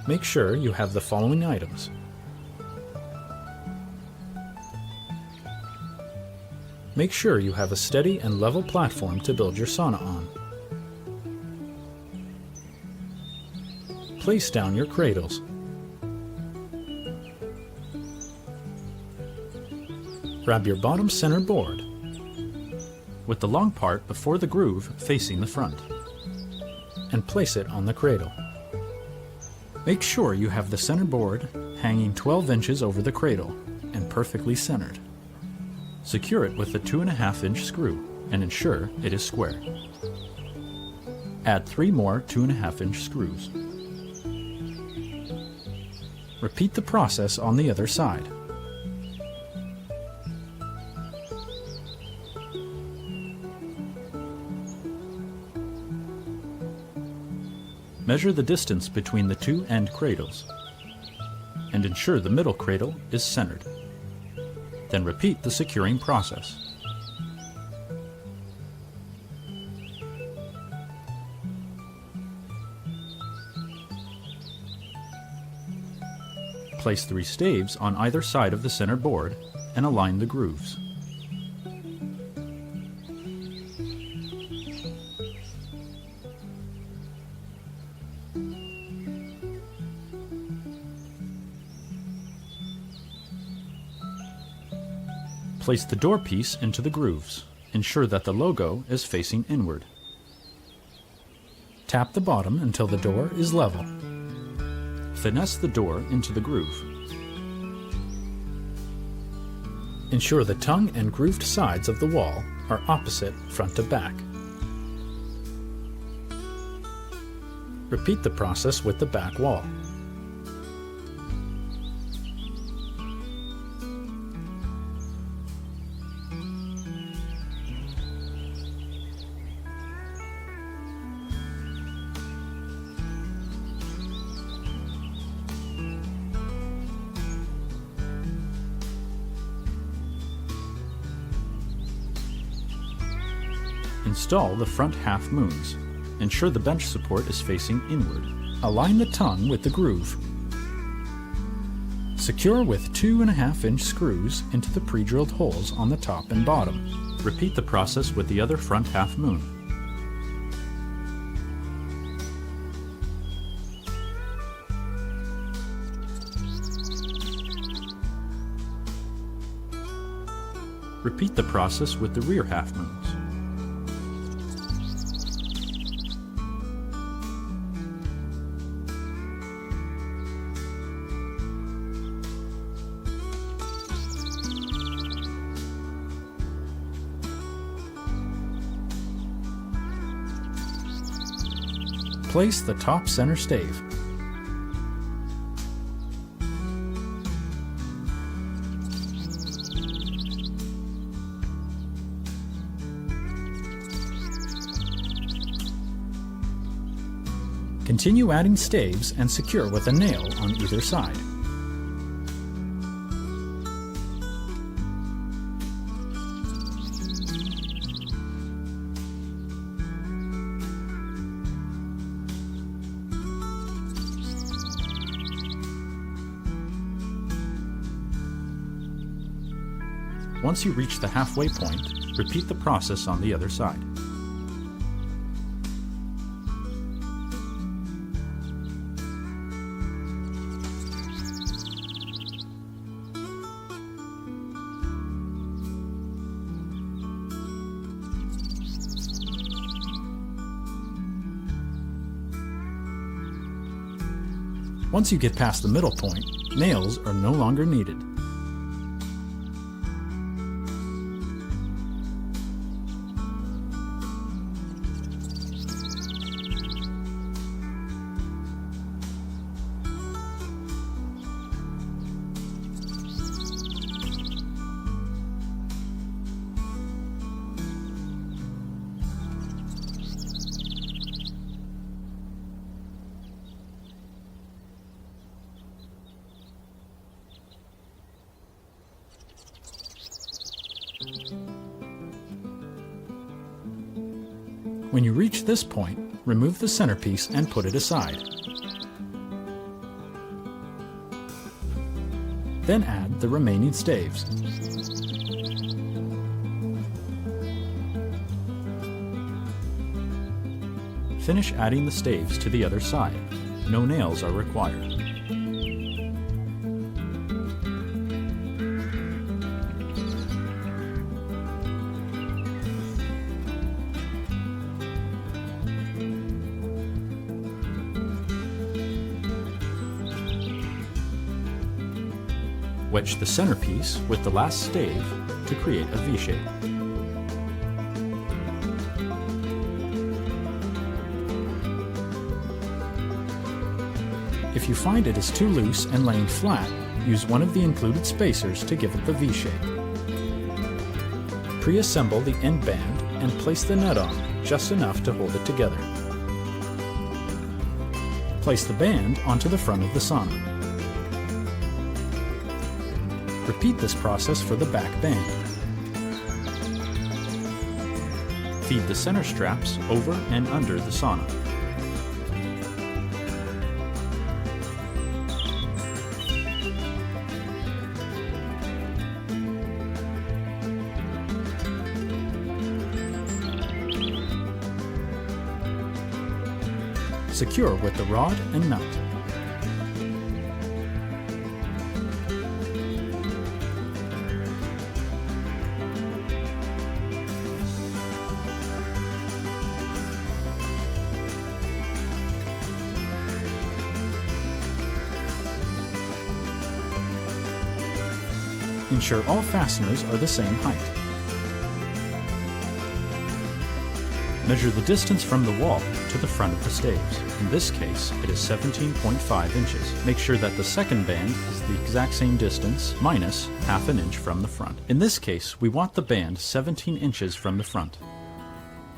Make sure you have the following items: make sure you have a steady and level platform to build your sauna on. Place down your cradles. Grab your bottom center board, with the long part before the groove facing the front, and place it on the cradle. Make sure you have the center board hanging 12 inches over the cradle and perfectly centered. Secure it with a 2.5-inch screw and ensure it is square. Add 3 more 2.5-inch screws. Repeat the process on the other side. Measure the distance between the 2 end cradles and ensure the middle cradle is centered. Then repeat the securing process. Place 3 staves on either side of the center board and align the grooves. Place the door piece into the grooves. Ensure that the logo is facing inward. Tap the bottom until the door is level. Finesse the door into the groove. Ensure the tongue and grooved sides of the wall are opposite front to back. Repeat the process with the back wall. Install the front half moons. Ensure the bench support is facing inward. Align the tongue with the groove. Secure with 2.5-inch screws into the pre-drilled holes on the top and bottom. Repeat the process with the other front half moon. Repeat the process with the rear half moons. Place the top center stave. Continue adding staves and secure with a nail on either side. Once you reach the halfway point, repeat the process on the other side. Once you get past the middle point, nails are no longer needed. When you reach this point, remove the centerpiece and put it aside. Then add the remaining staves. Finish adding the staves to the other side. No nails are required. Wedge the centerpiece with the last stave to create a V-shape. If you find it is too loose and laying flat, use one of the included spacers to give it the V-shape. Pre-assemble the end band and place the nut on, just enough to hold it together. Place the band onto the front of the sauna. Repeat this process for the back band. Feed the center straps over and under the sauna. Secure with the rod and nut. Ensure all fasteners are the same height. Measure the distance from the wall to the front of the staves. In this case, it is 17.5 inches. Make sure that the second band is the exact same distance, minus half an inch from the front. In this case, we want the band 17 inches from the front.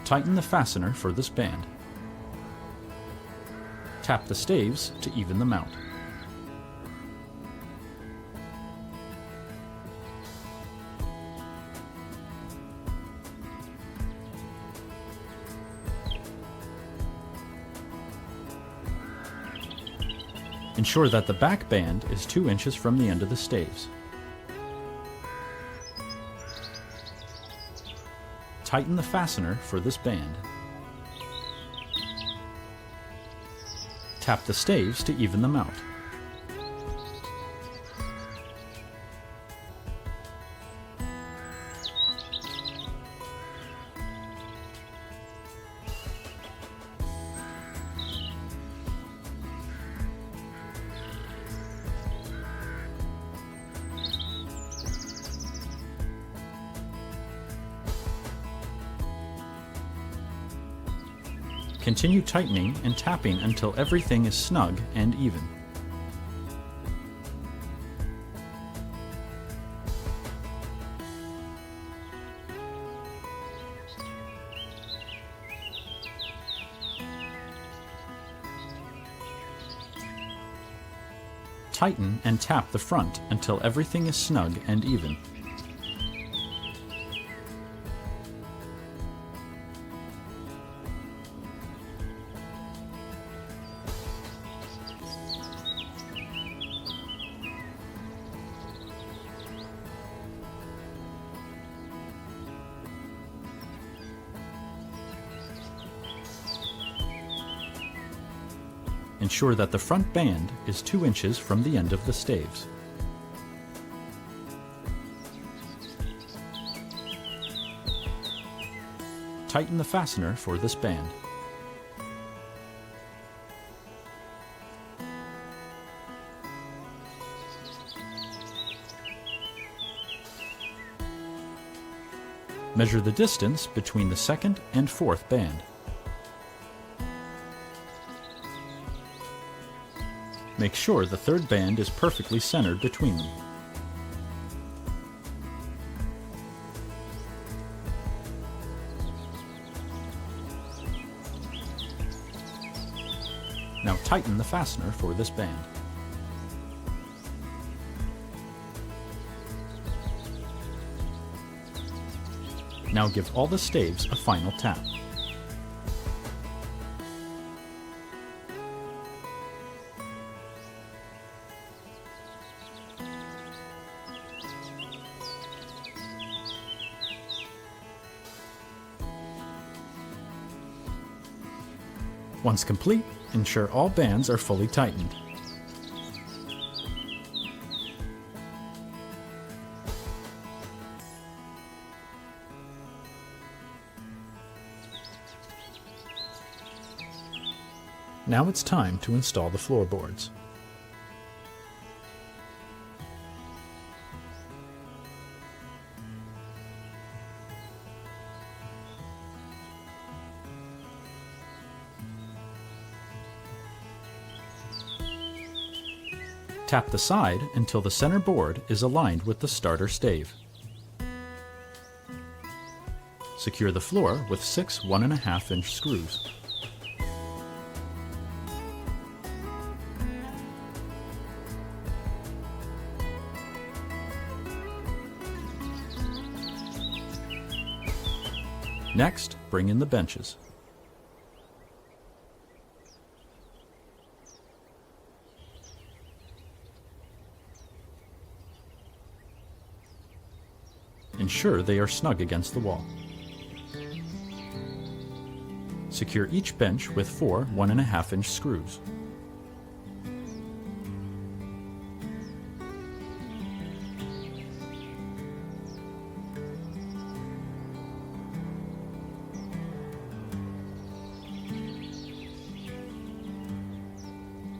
Tighten the fastener for this band. Tap the staves to even them out. Ensure that the back band is 2 inches from the end of the staves. Tighten the fastener for this band. Tap the staves to even them out. Continue tightening and tapping until everything is snug and even. Tighten and tap the front until everything is snug and even. Ensure that the front band is 2 inches from the end of the staves. Tighten the fastener for this band. Measure the distance between the second and fourth band. Make sure the third band is perfectly centered between them. Now tighten the fastener for this band. Now give all the staves a final tap. Once complete, ensure all bands are fully tightened. Now it's time to install the floorboards. Tap the side until the center board is aligned with the starter stave. Secure the floor with 6 1.5-inch screws. Next, bring in the benches. Ensure they are snug against the wall. Secure each bench with 4 1.5-inch screws.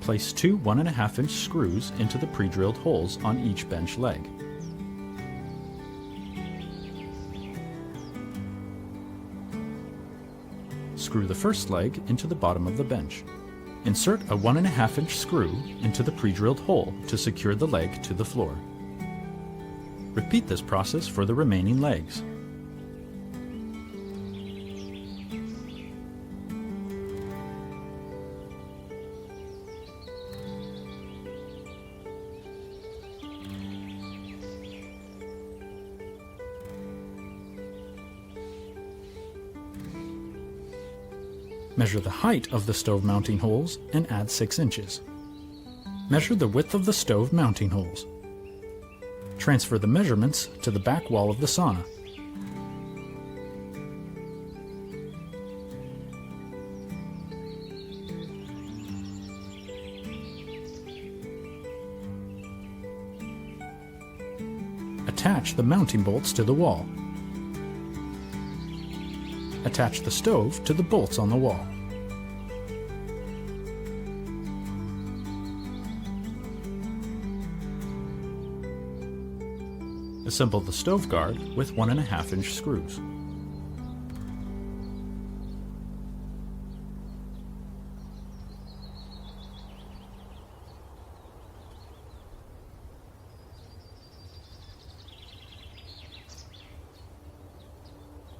Place 2 1.5-inch screws into the pre-drilled holes on each bench leg. Screw the first leg into the bottom of the bench. Insert a 1.5-inch screw into the pre-drilled hole to secure the leg to the floor. Repeat this process for the remaining legs. Measure the height of the stove mounting holes and add 6 inches. Measure the width of the stove mounting holes. Transfer the measurements to the back wall of the sauna. Attach the mounting bolts to the wall. Attach the stove to the bolts on the wall. Assemble the stove guard with 1.5-inch screws.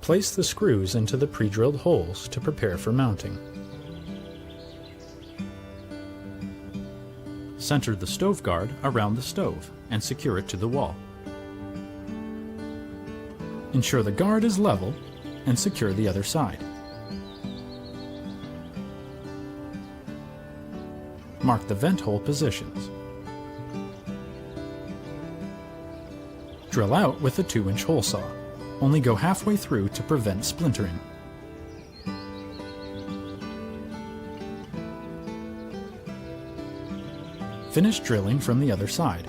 Place the screws into the pre-drilled holes to prepare for mounting. Center the stove guard around the stove and secure it to the wall. Ensure the guard is level and secure the other side. Mark the vent hole positions. Drill out with a 2-inch hole saw. Only go halfway through to prevent splintering. Finish drilling from the other side.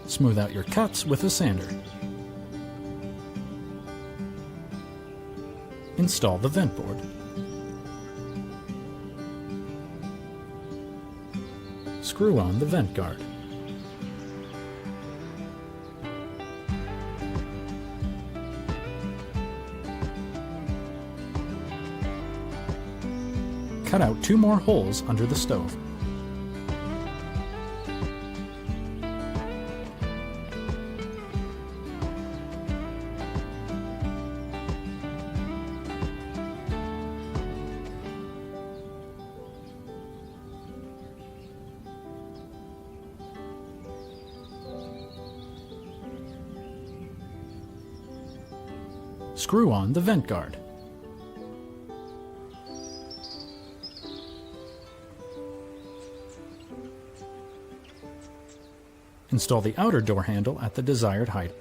Smooth out your cuts with a sander. Install the vent board. Screw on the vent guard. Cut out 2 more holes under the stove. Screw on the vent guard. Install the outer door handle at the desired height.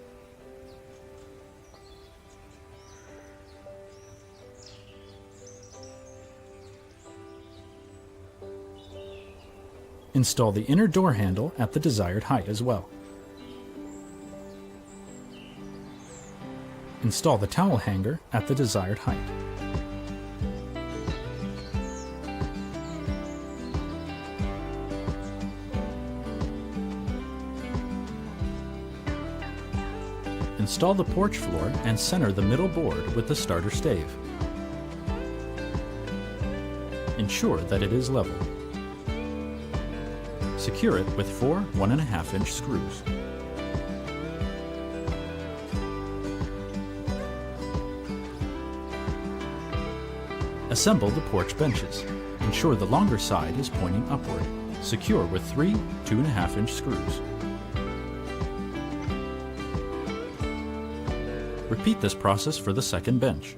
Install the inner door handle at the desired height as well. Install the towel hanger at the desired height. Install the porch floor and center the middle board with the starter stave. Ensure that it is level. Secure it with 4 1.5-inch screws. Assemble the porch benches. Ensure the longer side is pointing upward. Secure with 3 2.5-inch screws. Repeat this process for the second bench.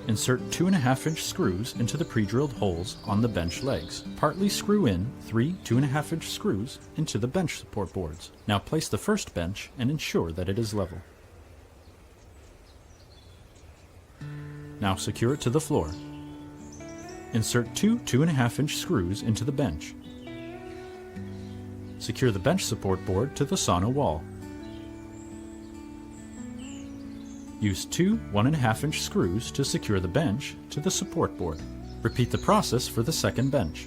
Insert 2.5-inch screws into the pre-drilled holes on the bench legs. Partly screw in 3 2.5-inch screws into the bench support boards. Now place the first bench and ensure that it is level. Now secure it to the floor. Insert 2 2.5-inch screws into the bench. Secure the bench support board to the sauna wall. Use 2 1.5-inch screws to secure the bench to the support board. Repeat the process for the second bench.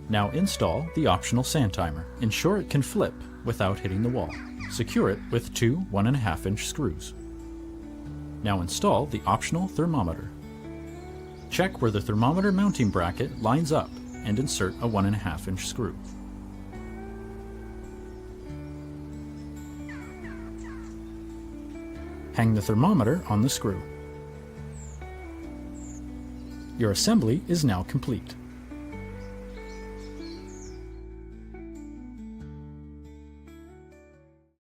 Now install the optional sand timer. Ensure it can flip without hitting the wall. Secure it with 2 1.5-inch screws. Now install the optional thermometer. Check where the thermometer mounting bracket lines up and insert a 1.5-inch screw. Hang the thermometer on the screw. Your assembly is now complete.